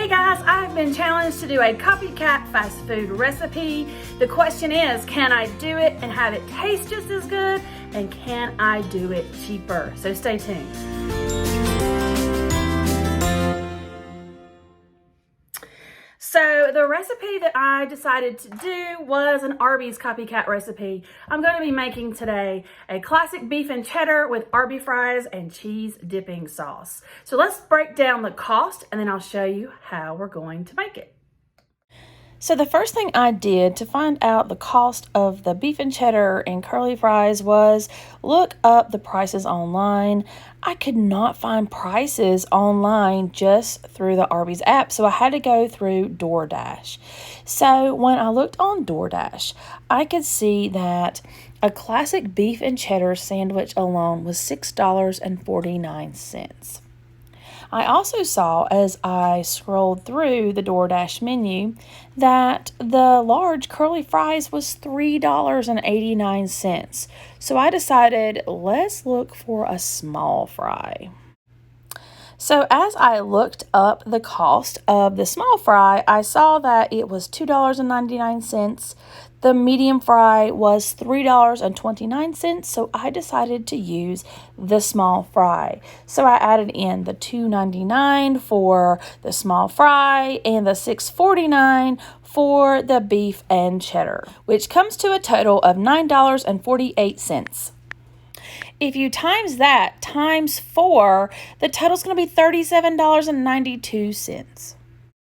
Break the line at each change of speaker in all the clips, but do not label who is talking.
Hey guys, I've been challenged to do a copycat fast food recipe. The question is, can I do it and have it taste just as good? And can I do it cheaper? So stay tuned. So the recipe that I decided to do was an Arby's copycat recipe. I'm going to be making today a classic beef and cheddar with Arby fries and cheese dipping sauce. So let's break down the cost and then I'll show you how we're going to make it. So the first thing I did to find out the cost of the beef and cheddar and curly fries was look up the prices online. I could not find prices online just through the Arby's app, so I had to go through DoorDash. So when I looked on DoorDash, I could see that a classic beef and cheddar sandwich alone was $6.49. I also saw as I scrolled through the DoorDash menu that the large curly fries was $3.89. So I decided let's look for a small fry. So as I looked up the cost of the small fry, I saw that it was $2.99. The medium fry was $3.29, so I decided to use the small fry. So I added in the $2.99 for the small fry and the $6.49 for the beef and cheddar, which comes to a total of $9.48. If you times that times 4, the total is going to be $37.92.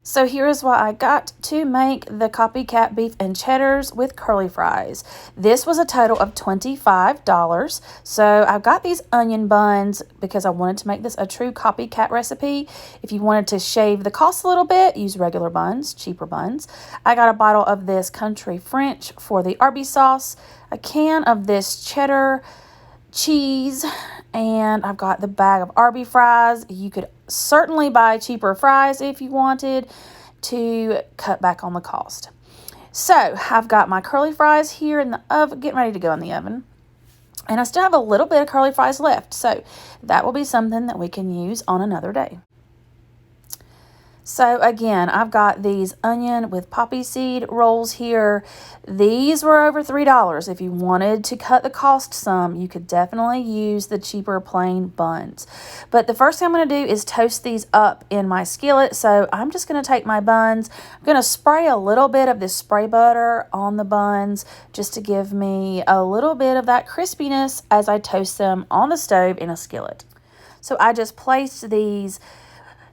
So here is what I got to make the copycat beef and cheddars with curly fries. This was a total of $25. So I've got these onion buns because I wanted to make this a true copycat recipe. If you wanted to shave the cost a little bit, use regular buns, cheaper buns. I got a bottle of this country French for the Arby's sauce, a can of this cheddar cheese, and I've got the bag of Arby fries. You could certainly buy cheaper fries if you wanted to cut back on the cost. So I've got my curly fries here in the oven, getting ready to go in the oven. And I still have a little bit of curly fries left, so that will be something that we can use on another day. So again, I've got these onion with poppy seed rolls here. These were over $3. If you wanted to cut the cost some, you could definitely use the cheaper plain buns. But the first thing I'm going to do is toast these up in my skillet. So I'm just going to take my buns. I'm going to spray a little bit of this spray butter on the buns just to give me a little bit of that crispiness as I toast them on the stove in a skillet. So I just placed these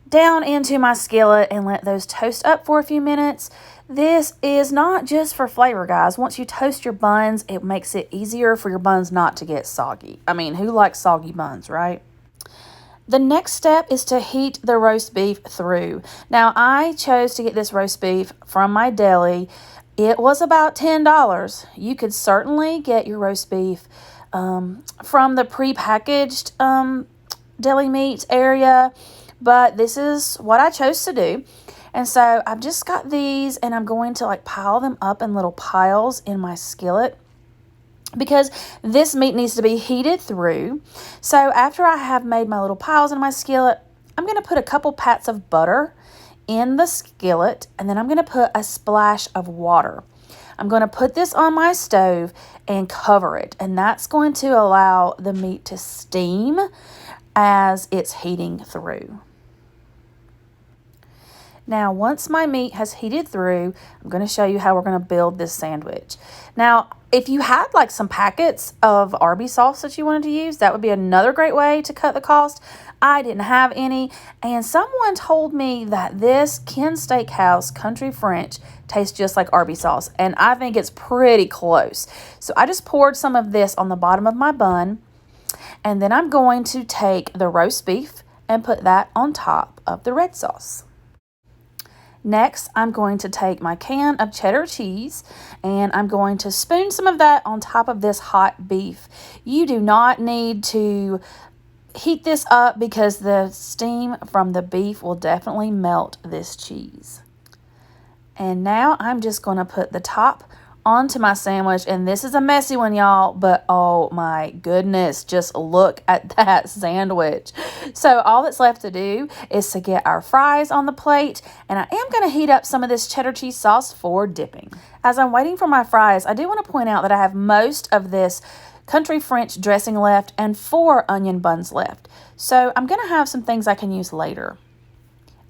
down into my skillet and let those toast up for a few minutes. This is not just for flavor, guys. Once you toast your buns, it makes it easier for your buns not to get soggy. I mean, who likes soggy buns, right? The next step is to heat the roast beef through. Now, I chose to get this roast beef from my deli. It was about $10. You could certainly get your roast beef from the prepackaged deli meat area, but this is what I chose to do. And so I've just got these and I'm going to pile them up in little piles in my skillet because this meat needs to be heated through. So after I have made my little piles in my skillet, I'm going to put a couple pats of butter in the skillet and then I'm going to put a splash of water. I'm going to put this on my stove and cover it, and that's going to allow the meat to steam as it's heating through. Now, once my meat has heated through, I'm going to show you how we're going to build this sandwich. Now, if you had some packets of Arby's sauce that you wanted to use, that would be another great way to cut the cost. I didn't have any, and someone told me that this Ken Steakhouse Country French tastes just like Arby's sauce, and I think it's pretty close. So I just poured some of this on the bottom of my bun, and then I'm going to take the roast beef and put that on top of the red sauce. Next, I'm going to take my can of cheddar cheese and I'm going to spoon some of that on top of this hot beef. You do not need to heat this up because the steam from the beef will definitely melt this cheese. And now I'm just going to put the top onto my sandwich, and this is a messy one, y'all, but oh my goodness, just look at that sandwich. So all that's left to do is to get our fries on the plate, and I am going to heat up some of this cheddar cheese sauce for dipping. As I'm waiting for my fries, I do want to point out that I have most of this country French dressing left and 4 onion buns left. So I'm going to have some things I can use later.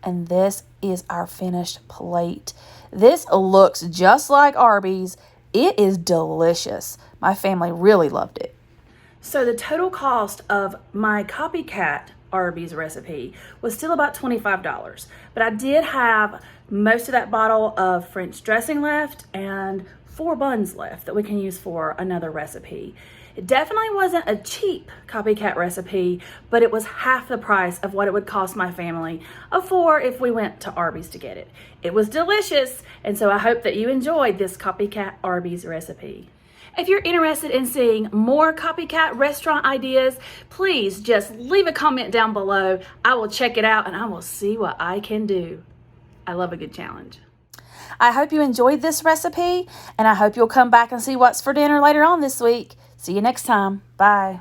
And this is our finished plate. This looks just like Arby's. It is delicious. My family really loved it. So the total cost of my Copycat Arby's recipe was still about $25, but I did have most of that bottle of French dressing left and 4 buns left that we can use for another recipe. It definitely wasn't a cheap Copycat recipe, but it was half the price of what it would cost my family of 4 if we went to Arby's to get it. It was delicious, and so I hope that you enjoyed this Copycat Arby's recipe. If you're interested in seeing more Copycat restaurant ideas, please just leave a comment down below. I will check it out and I will see what I can do. I love a good challenge. I hope you enjoyed this recipe, and I hope you'll come back and see what's for dinner later on this week. See you next time. Bye.